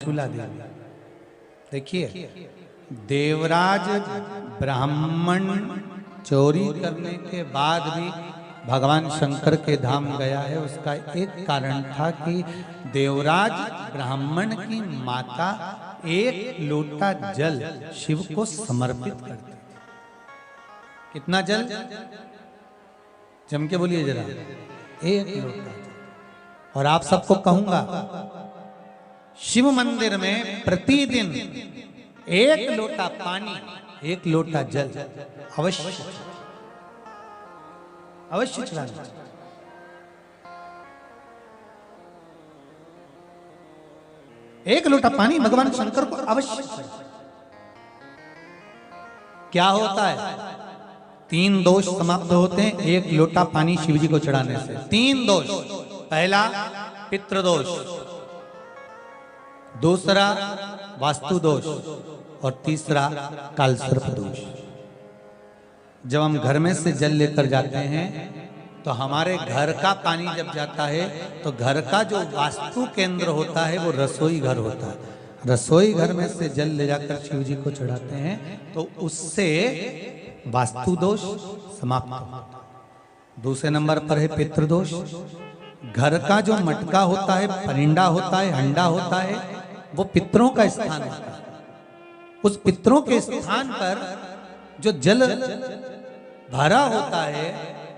चूला देवी। देखिए, देवराज ब्राह्मण चोरी करने के बाद भी भगवान शंकर के धाम गया है। उसका एक कारण था कि देवराज ब्राह्मण की माता एक लोटा जल शिव को समर्पित करती थी। कितना जल? जम के बोलिए जरा। एक लोटा। और आप सबको कहूंगा, शिव मंदिर में प्रतिदिन एक लोटा पानी, एक लोटा जल अवश्य अवश्य चढ़ाना। एक लोटा पानी भगवान शंकर को अवश्य। क्या होता है? 3 दोष समाप्त होते हैं एक लोटा पानी शिव जी को चढ़ाने से। 3 दोष। पहला पितृदोष, दूसरा वास्तु दोष और तीसरा कालसर्प दोष। जब हम घर में से जल लेकर जाते हैं तो हमारे घर का पानी जब जाता है तो घर का जो वास्तु केंद्र होता है वो रसोई घर होता है। रसोई घर में से जल ले जाकर शिव जी को चढ़ाते हैं तो उससे वास्तु दोष समाप्त होता है। दूसरे नंबर पर है पितृदोष। घर का जो मटका होता है, परिंडा होता है, हंडा होता है, वो पितरों का स्थान होता है। उस पितरों के स्थान पर जो जल भरा होता है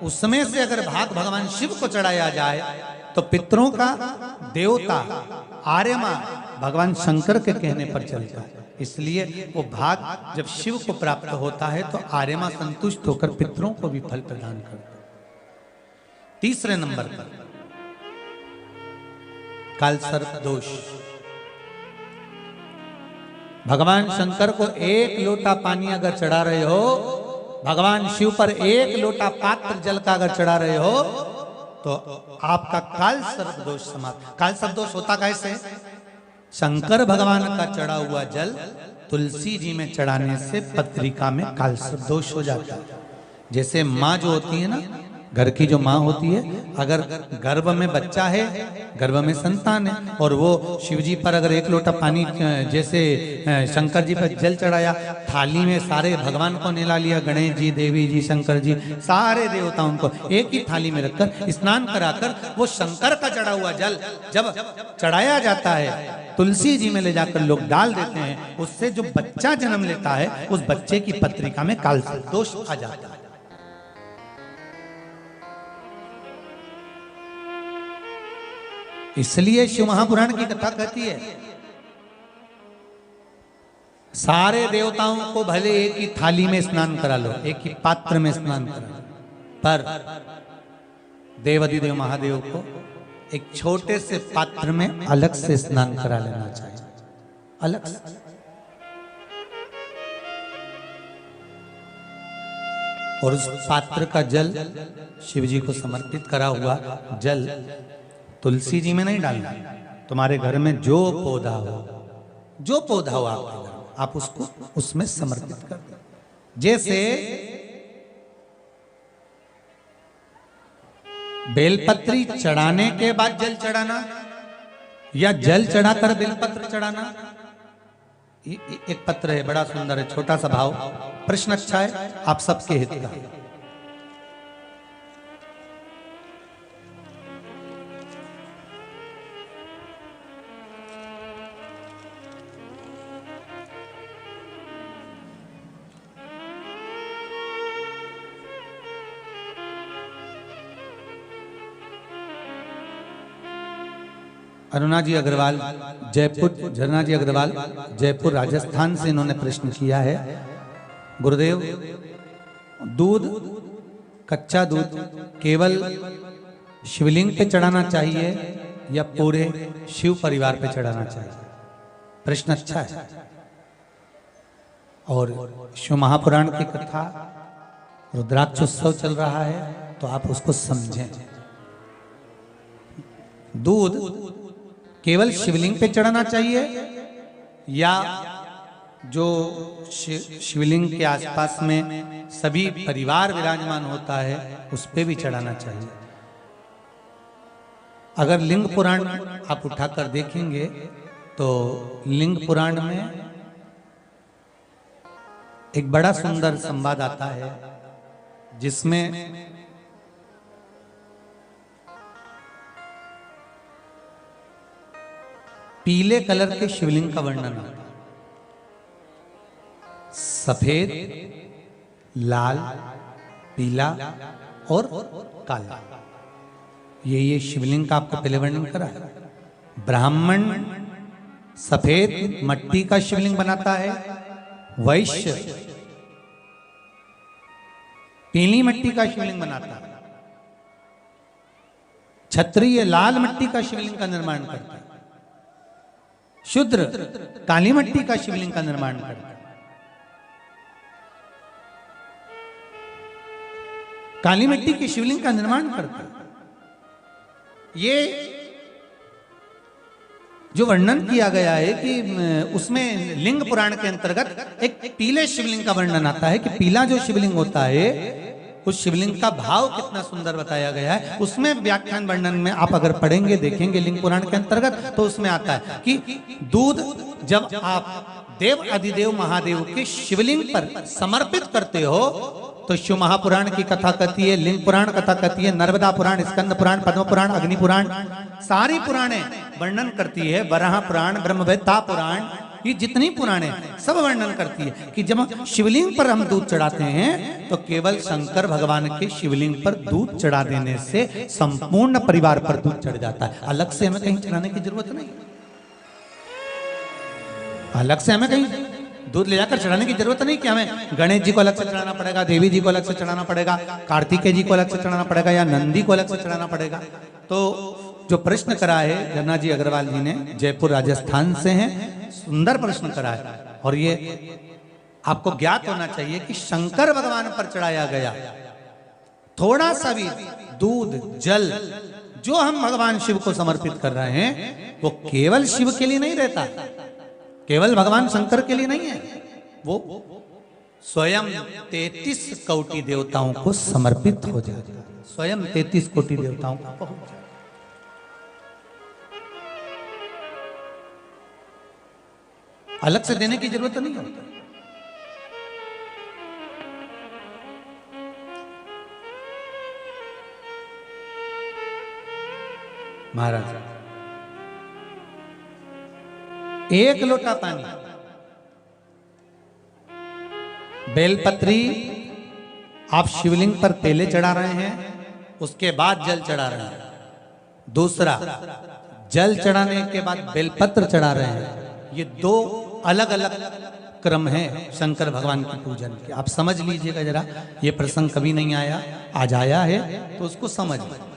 उसमें से अगर भाग भगवान शिव को चढ़ाया जाए तो पितरों का देवता आर्यमा भगवान शंकर के कहने पर चलता है। इसलिए वो भाग जब शिव को प्राप्त होता है तो आर्यमा संतुष्ट होकर पितरों को भी फल प्रदान करता है। तीसरे नंबर पर कालसर्प दोष। भगवान शंकर को एक लोटा पानी अगर चढ़ा रहे हो, भगवान शिव पर एक लोटा पात्र जल का अगर चढ़ा रहे हो तो आपका कालसर्प दोष समाप्त। कालसर्प दोष होता कैसे? शंकर भगवान का चढ़ा हुआ जल तुलसी जी में चढ़ाने से पत्रिका में कालसर्प दोष हो जाता है। जैसे माँ जो होती है ना, घर की जो माँ होती है, अगर गर्भ में बच्चा है, गर्भ में संतान है, और वो शिव जी पर अगर एक लोटा पानी जैसे शंकर जी पर जल चढ़ाया, थाली में सारे भगवान को निला लिया, गणेश जी, देवी जी, शंकर जी, सारे देवताओं को एक ही थाली में रखकर स्नान कराकर वो शंकर का चढ़ा हुआ जल जब चढ़ाया जाता है तुलसी जी में ले जाकर लोग डाल देते हैं, उससे जो बच्चा जन्म लेता है उस बच्चे की पत्रिका में कालसर्प दोष आ जाता है। इसलिए शिव महापुराण की कथा कहती है सारे देवताओं को भले एक ही थाली में स्नान करा लो, एक ही पात्र में स्नान करा लो, पर देवाधिदेव महादेव को एक छोटे से पात्र में अलग से स्नान करा लेना चाहिए, अलग से। और उस पात्र का जल शिव जी को समर्पित करा हुआ जल तुलसी जी में नहीं डालना। तुम्हारे घर में जो पौधा हो, जो पौधा हो आपके घर में, आप उसको उसमें समर्पित कर दो। जैसे बेलपत्री चढ़ाने के बाद जल चढ़ाना या जल चढ़ाकर बेलपत्र चढ़ाना। एक पत्र है, बड़ा सुंदर है, छोटा सा भाव, प्रश्न अच्छा है, आप सबके हित का। अरुणा जी अग्रवाल जयपुर, झरना जी अग्रवाल जयपुर राजस्थान से इन्होंने प्रश्न किया है। गुरुदेव, दूध, कच्चा दूध केवल शिवलिंग पे चढ़ाना चाहिए या पूरे शिव परिवार पे चढ़ाना चाहिए? प्रश्न अच्छा है। और शिव महापुराण की कथा, रुद्राक्ष उत्सव चल रहा है तो आप उसको समझें। दूध केवल शिवलिंग पे चढ़ाना चाहिए या जो शिवलिंग के आसपास में सभी परिवार विराजमान होता है उस पे भी चढ़ाना चाहिए? अगर लिंग पुराण आप उठाकर देखेंगे तो लिंग पुराण में एक बड़ा सुंदर संवाद आता है जिसमें पीले कलर के शिवलिंग का वर्णन आता है। सफेद, लाल, पीला और काला, ये शिवलिंग का आपको पहले वर्णन करा है। ब्राह्मण सफेद मट्टी का शिवलिंग बनाता है, वैश्य पीली मट्टी का शिवलिंग बनाता है, क्षत्रिय लाल मट्टी का शिवलिंग का निर्माण करता है, शूद्र काली मट्टी का शिवलिंग का निर्माण करता है। काली मिट्टी के शिवलिंग का निर्माण करता है। ये जो वर्णन किया गया है कि उसमें लिंग पुराण के अंतर्गत एक पीले शिवलिंग का वर्णन आता है कि पीला जो शिवलिंग होता है उस शिवलिंग का भाव कितना सुंदर बताया गया है। उसमें व्याख्यान वर्णन में आप अगर पढ़ेंगे देखेंगे लिंग पुराण के अंतर्गत तो उसमें आता है कि दूध जब आप देव अधिदेव महादेव के शिवलिंग पर समर्पित करते हो तो शिव महापुराण की कथा कहती है, लिंग पुराण कथा कहती है, नर्मदा पुराण, स्कंद पुराण, पद्म पुराण, अग्नि पुराण, सारी पुराणे वर्णन करती है। वराह पुराण, ब्रह्मवेत्ता पुराण, ये जितनी पुराणे सब वर्णन करती है कि जब शिवलिंग पर हम दूध चढ़ाते हैं तो केवल शंकर भगवान के शिवलिंग पर दूध चढ़ा देने से संपूर्ण परिवार पर दूध चढ़ जाता है। अलग से हमें कहीं चढ़ाने की जरूरत नहीं, अलग से हमें कहीं दूध ले जाकर चढ़ाने की जरूरत नहीं कि हमें गणेश जी को अलग से चढ़ाना पड़ेगा, देवी जी को अलग से चढ़ाना पड़ेगा, कार्तिकेय जी को अलग से चढ़ाना पड़ेगा या नंदी को अलग से चढ़ाना पड़ेगा। तो जो प्रश्न करा है धन्ना जी अग्रवाल जी ने, जयपुर राजस्थान से हैं, सुंदर प्रश्न करा है। और ये आपको ज्ञात होना चाहिए कि शंकर भगवान पर चढ़ाया गया थोड़ा सा भी दूध जल जो हम भगवान शिव को समर्पित कर रहे हैं वो केवल शिव के लिए नहीं रहता, केवल भगवान शंकर के लिए नहीं है, वो स्वयं 33 कोटि देवताओं को समर्पित हो जाता है, स्वयं 33 कोटि देवताओं को पहुंच जाता है। अलग से देने की जरूरत नहीं होती। महाराज एक लोटा पानी, बेलपत्री आप शिवलिंग पर पहले चढ़ा रहे हैं, उसके बाद जल चढ़ा रहे हैं। दूसरा, जल चढ़ाने के बाद बेलपत्र चढ़ा रहे हैं। ये दो अलग अलग क्रम है शंकर भगवान के पूजन के। आप समझ लीजिएगा जरा, ये प्रसंग कभी नहीं आया, आज आया है तो उसको समझ लीजिए।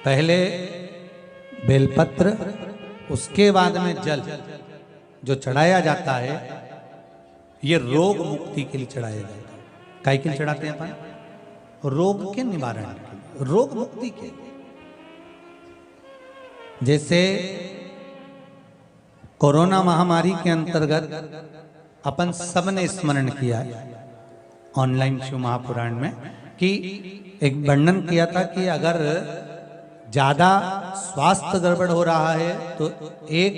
पहले बेलपत्र, उसके बाद में जल जो चढ़ाया जाता है ये रोग मुक्ति के लिए चढ़ाया जाता है। काय के लिए चढ़ाते हैं अपन? रोग के निवारण के लिए, रोग मुक्ति के लिए। जैसे कोरोना महामारी के अंतर्गत अपन सबने स्मरण किया ऑनलाइन शिव महापुराण में कि एक वर्णन किया था कि अगर ज्यादा स्वास्थ्य गड़बड़ हो रहा है तो एक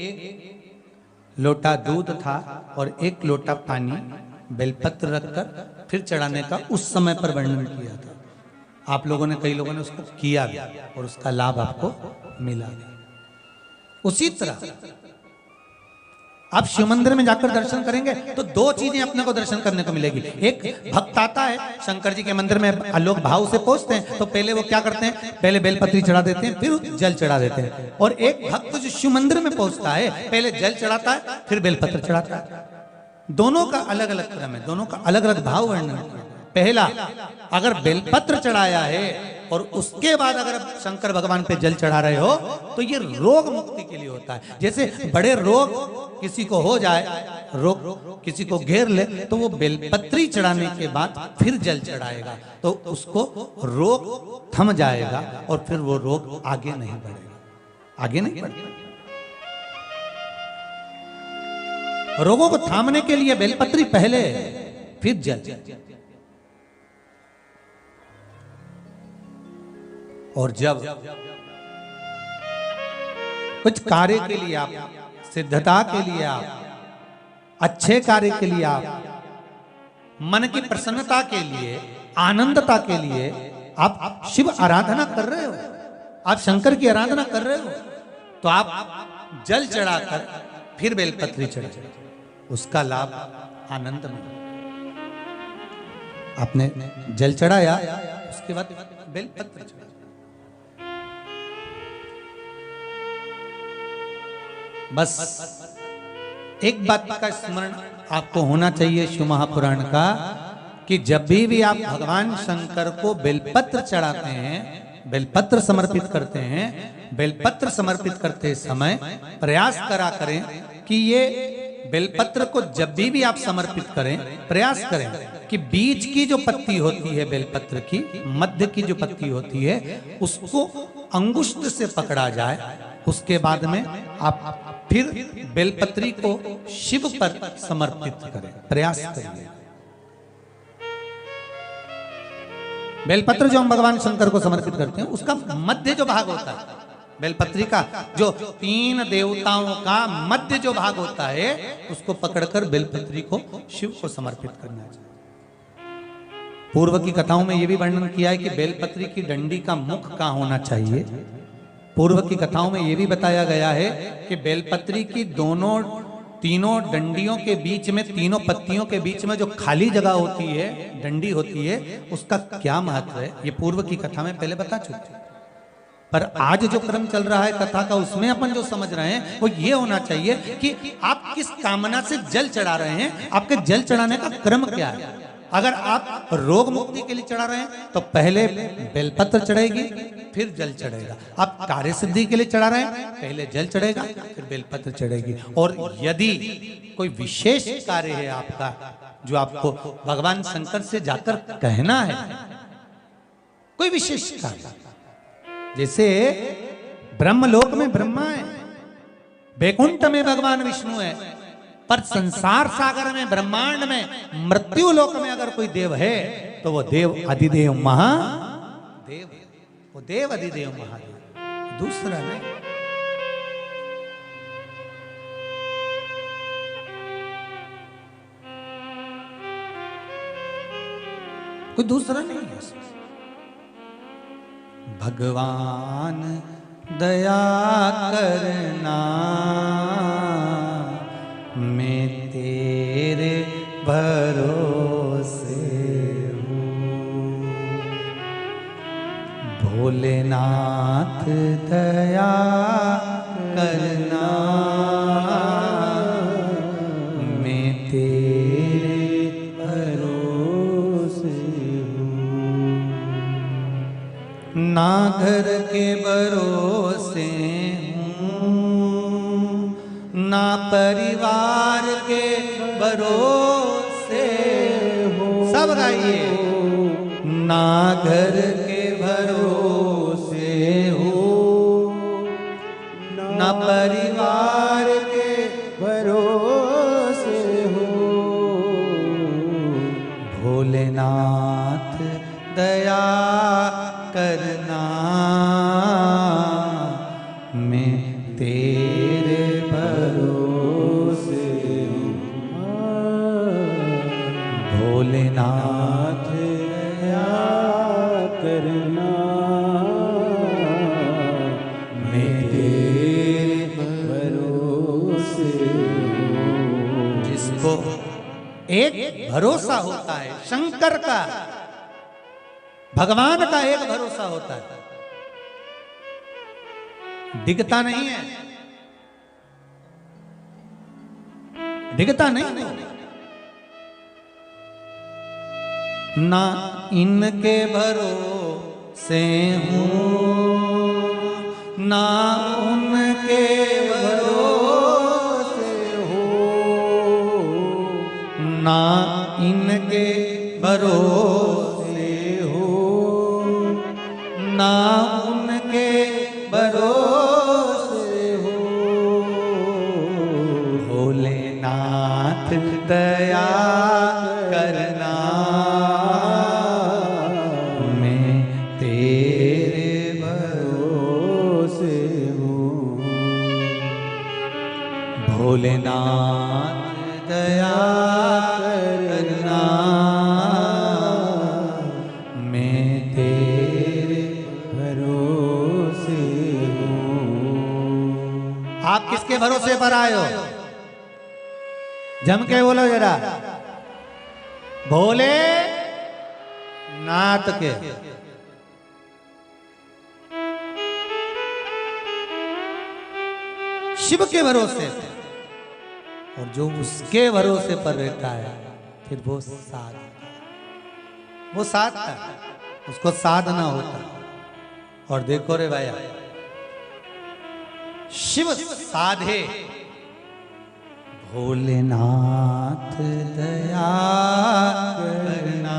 लोटा दूध था और एक लोटा पानी बेलपत्र रखकर फिर चढ़ाने का उस समय पर वर्णन किया था। आप लोगों ने, कई लोगों ने उसको किया भी और उसका लाभ आपको मिला भी। उसी तरह आप शिव मंदिर में जाकर दर्शन करेंगे तो दो चीजें अपने को दर्शन करने को मिलेगी। एक भक्त आता है शंकर जी के मंदिर में, आलोक भाव से पहुंचते हैं तो पहले वो क्या करते हैं, पहले बेलपत्री चढ़ा देते हैं फिर जल चढ़ा देते हैं। और एक भक्त जो शिव मंदिर में पहुंचता है पहले जल चढ़ाता है फिर बेलपत्र चढ़ाता है। दोनों का अलग अलग क्रम है, दोनों का अलग अलग भाव वर्णन है। पहला, अगर बेलपत्र चढ़ाया है और उसके बाद अगर शंकर भगवान पे जल चढ़ा रहे हो तो ये रोग मुक्ति के लिए होता है। जैसे बड़े रोग किसी को हो जाए, रोग किसी को घेर ले तो वो बेलपत्री चढ़ाने के बाद फिर जल चढ़ाएगा तो उसको रोग थम जाएगा और फिर वो रोग आगे नहीं बढ़ेगा, आगे नहीं बढ़ेगा। रोगों को थामने के लिए बेलपत्री पहले फिर जल। और जब कुछ कार्य के लिए आप, सिद्धता के लिए आप, अच्छे कार्य के लिए आप, मन की प्रसन्नता के लिए, आनंदता के लिए आप शिव आराधना कर रहे हो, आप शंकर की आराधना कर रहे हो, तो आप जल चढ़ाकर फिर बेलपत्री चढ़ाओ, उसका लाभ आनंद में। आपने जल चढ़ाया, उसके बाद बेलपत्र चढ़ाया। बस एक बात का स्मरण आपको होना चाहिए शिव महापुराण का, कि जब भी आप भगवान शंकर को बेलपत्र चढ़ाते हैं, बेलपत्र समर्पित करते हैं, बेलपत्र समर्पित करते समय प्रयास करा करें कि ये बेलपत्र को जब भी आप समर्पित करें, प्रयास करें कि बीच की जो पत्ती होती है बेलपत्र की, मध्य की जो पत्ती होती है, उसको अंगुष्ठ से पकड़ा जाए। उसके बाद में आप फिर बेलपत्री को शिव पर समर्पित करें, प्रयास करिए। बेलपत्र जो हम भगवान शंकर को समर्पित करते हैं, उसका मध्य जो भाग होता है, बेलपत्री का जो 3 देवताओं का मध्य जो भाग होता है, उसको पकड़कर बेलपत्री को शिव को समर्पित करना चाहिए। पूर्व की कथाओं में यह भी वर्णन किया है कि बेलपत्री की डंडी का मुख कहां होना चाहिए। पूर्व की कथाओं में यह भी बताया गया है कि बेलपत्री की तीनों डंडियों के बीच में, तीनों पत्तियों के बीच में जो खाली जगह होती है, डंडी होती है, उसका क्या महत्व है, ये पूर्व की कथा में पहले बता चुके। पर आज जो क्रम चल रहा है कथा का, उसमें अपन जो समझ रहे हैं वो ये होना चाहिए कि आप किस कामना से जल चढ़ा रहे हैं, आपके जल चढ़ाने का क्रम क्या है। अगर आप रोग मुक्ति के लिए चढ़ा रहे हैं तो पहले बेलपत्र चढ़ेगी, फिर जल चढ़ेगा। आप कार्य सिद्धि के लिए चढ़ा रहे हैं, पहले जल चढ़ेगा, फिर बेलपत्र चढ़ेगी। और यदि कोई विशेष कार्य है आपका, जो आपको भगवान शंकर से जाकर कहना है, कोई विशेष कार्य, जैसे ब्रह्मलोक में ब्रह्मा है, वैकुंठ में भगवान विष्णु है, पर संसार सागर में, ब्रह्मांड में, मृत्यु लोक में अगर कोई देव है तो वो देव अधिदेव महादेव, वो देव अधिदेव महादेव, दूसरा नहीं। कोई दूसरा नहीं है। भगवान दया करना, मैं तेरे भरोसे हूँ। भोलेनाथ दया करना, मैं तेरे भरोसे हूँ। ना घर के भरोसे ना परिवार के भरोसे हो, सब गाइए। ना घर के भरोसे हो, ना परिवार के भरोसे हो। भोलेनाथ दया करना, मैं तेरे भरोसे हूँ। भोलेनाथ दया करना, मैं तेरे भरोसे हूँ। जिसको एक भरोसा होता है शंकर का, भगवान का एक भरोसा होता है, दिखता नहीं है, दिखता नहीं है। ना इनके भरोसे हूँ, ना उनके भरोसे हूँ, ना इनके भरोसे हूँ, ना उनके भरोसे हूँ। भोलेनाथ दया करना, मैं तेरे भोलेनाथ दया करना, मैं तेरे भरोसे हूँ। आप किसके भरोसे पर आए हो? जम के बोलो जरा। भोले नाथ के। शिव के भरोसे। और जो उसके भरोसे पर रहता है फिर वो साध, वो साधता, उसको साधना होता। और देखो रे भाई, शिव साधे, भोलेनाथ दया करना।